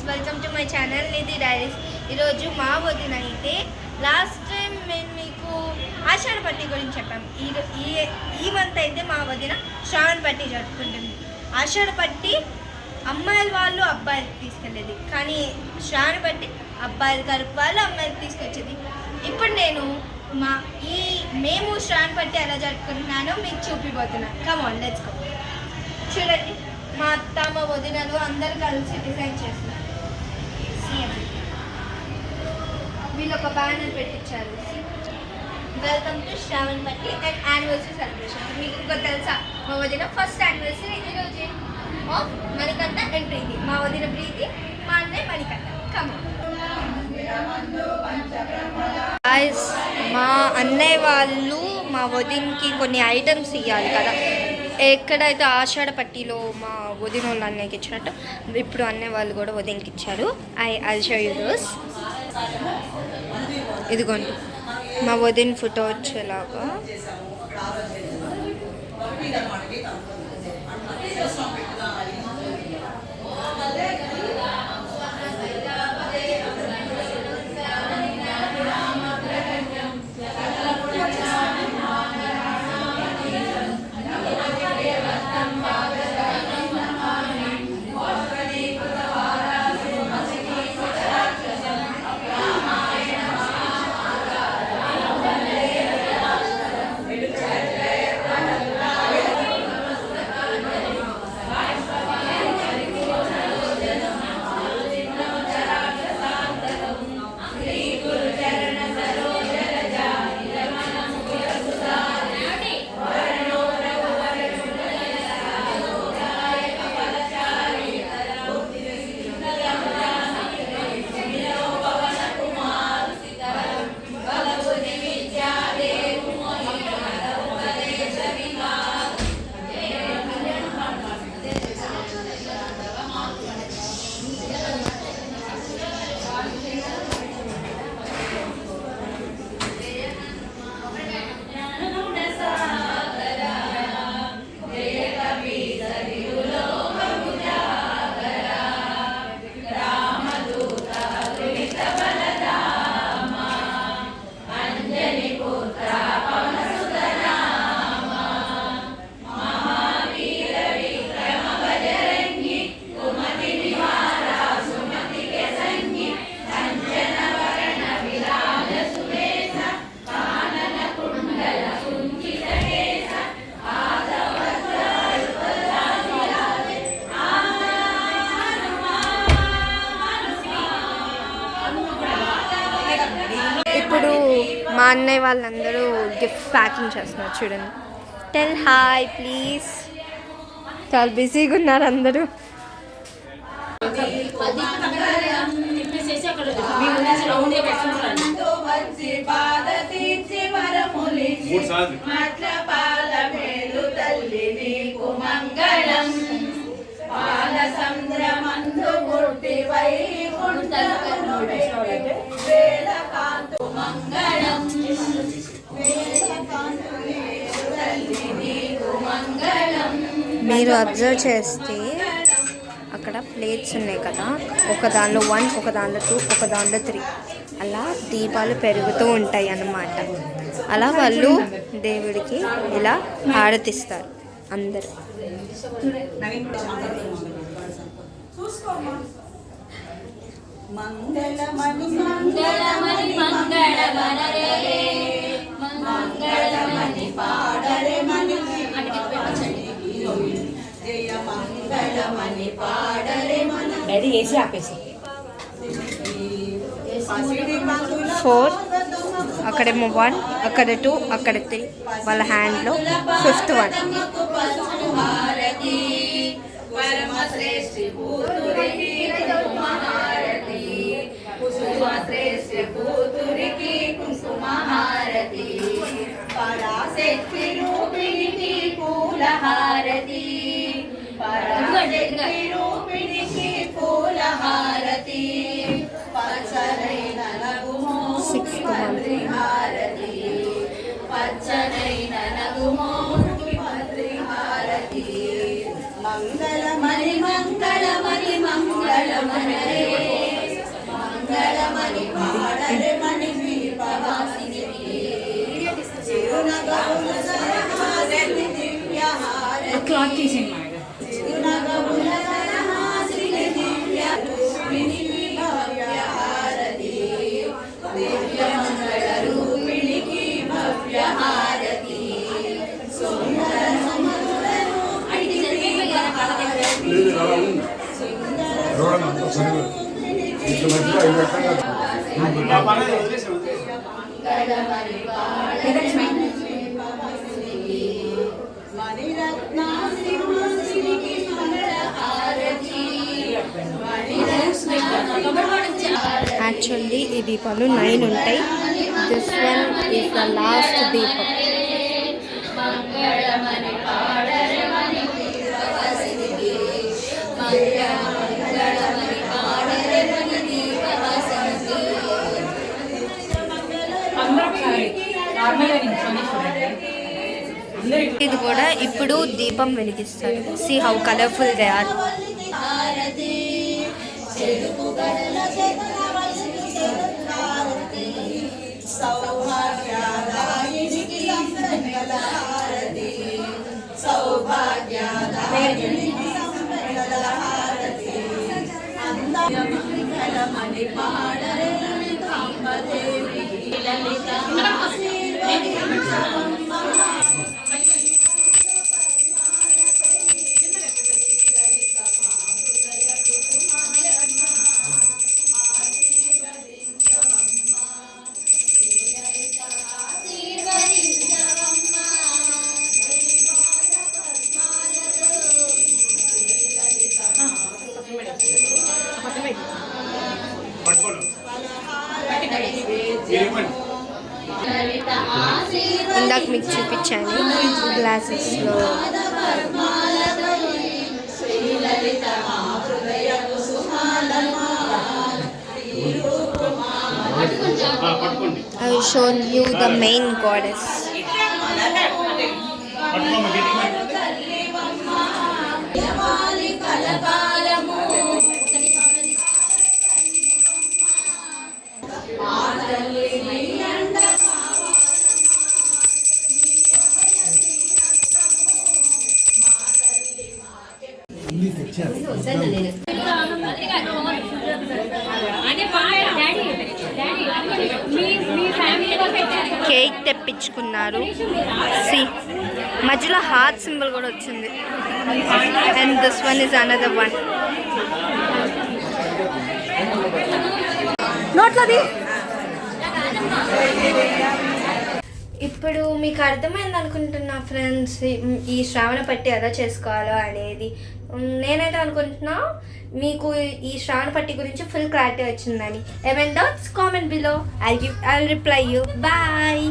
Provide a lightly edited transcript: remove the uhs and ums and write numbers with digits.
Welcome to my channel Nidhi diaries. ఈరోజు మా వదిన అయితే లాస్ట్ టైం నేను మీకు ఆషాఢ పట్టి గురించి చెప్పాము. ఈ మంత్ అయితే మా వదిన శ్రావణ పట్టి జరుపుకుంటుంది. ఆషాఢ పట్టి అమ్మాయిల వాళ్ళు అబ్బాయిలు తీసుకెళ్ళేది, కానీ శ్రావణ పట్టి అబ్బాయిలు కరుపు వాళ్ళు అమ్మాయిలు తీసుకొచ్చేది. ఇప్పుడు నేను మేము శ్రావణ పట్టి ఎలా జరుపుకుంటున్నానో మీకు చూపిపోతున్నాను. Come on let's go. చూడండి, మా అత్త మా వదినలు అందరు కలిసి డిజైన్ చేస్తున్నారు. వీళ్ళు ఒక బ్యానర్ పెట్టించారు, వెల్కమ్ టు శ్రావణ పట్టి అండ్ యానివర్సరీ సెలబ్రేషన్. మీకు ఇంకా తెలుసా, మా వదిన ఫస్ట్ యానివర్సరీ ఈరోజు ఆఫ్ మణికంఠ అండ్ ప్రీతి. మా వదిన ప్రీతి, మా అన్నయ్య మణికంఠ. కమ్ మా అన్నయ్య వాళ్ళు మా వదినకి కొన్ని ఐటమ్స్ ఇవ్వాలి కదా. ఎక్కడైతే ఆషాఢ పట్టిలో మా వదిన వాళ్ళు అన్నయ్యకి ఇచ్చినట్టు ఇప్పుడు అన్నయ్య వాళ్ళు కూడా వదినకి ఇచ్చారు. I show you those. ఇదిగోండి మా వదిన ఫోటో వచ్చేలాగా. ఇప్పుడు మా అన్నయ్య వాళ్ళందరూ గిఫ్ట్ ప్యాకింగ్ చేస్తున్నారు. చూడండి, టెల్ హాయ్ ప్లీజ్. చాలా బిజీగా ఉన్నారు అందరూ. మీరు అబ్జర్వ్ చేస్తే అక్కడ ప్లేట్స్ ఉన్నాయి కదా, ఒక దానిలో 1, ఒక దానిలో 2, ఒక దానిలో 3 అలా దీపాలు పెరుగుతూ ఉంటాయి అన్నమాట. అలా వాళ్ళు దేవుడికి ఇలా హారతిస్తారు అందరు. మంగళమణి మంగళమణి మంగళవనరే మంగళమణి పాడరే మణి జయ మంగళమణి పాడరే మణి. రెడీ చేసి ఆపేసి 4, అక్కడేమో 1, అక్కడ 2, అక్కడ 3, వాళ్ళ హ్యాండ్లో 5th 1. కూతురికి కుంకుమహారతి, పరాశక్తి రూపిణికి పూలహారతి, పరాశక్తి రూపిణికి పూలహారతి, పచ్చనైన నగుమో మంత్రి హారతి, పచ్చనైన నగుమో మంత్రి హారతి. మంగళమణి మంగళమణి మంగళమణి యాక్చువల్లీ ఈ దీపాలు 9 ఉంటాయి. This one is the last దీపం. ఇది కూడా ఇప్పుడు దీపం వెలిగిస్తారు. See how colourful they are. ఇందాక మీకు చూపించాను గ్లాసెస్లో. I will show you the main goddess. Cake తెప్పించుకున్నారు. సి మధ్యలో హార్ట్ సింబల్ కూడా వచ్చింది. And this one is another one. నోట్లది. ఇప్పుడు మీకు అర్థమైంది అనుకుంటున్నా ఫ్రెండ్స్, ఈ శ్రావణ పట్టి ఎలా చేసుకోవాలో అనేది. నేనైతే అనుకుంటున్నా మీకు ఈ శ్రావణ పట్టి గురించి ఫుల్ క్లారిటీ వచ్చిందని. ఏమైనా doubts comment below. I reply you. Bye.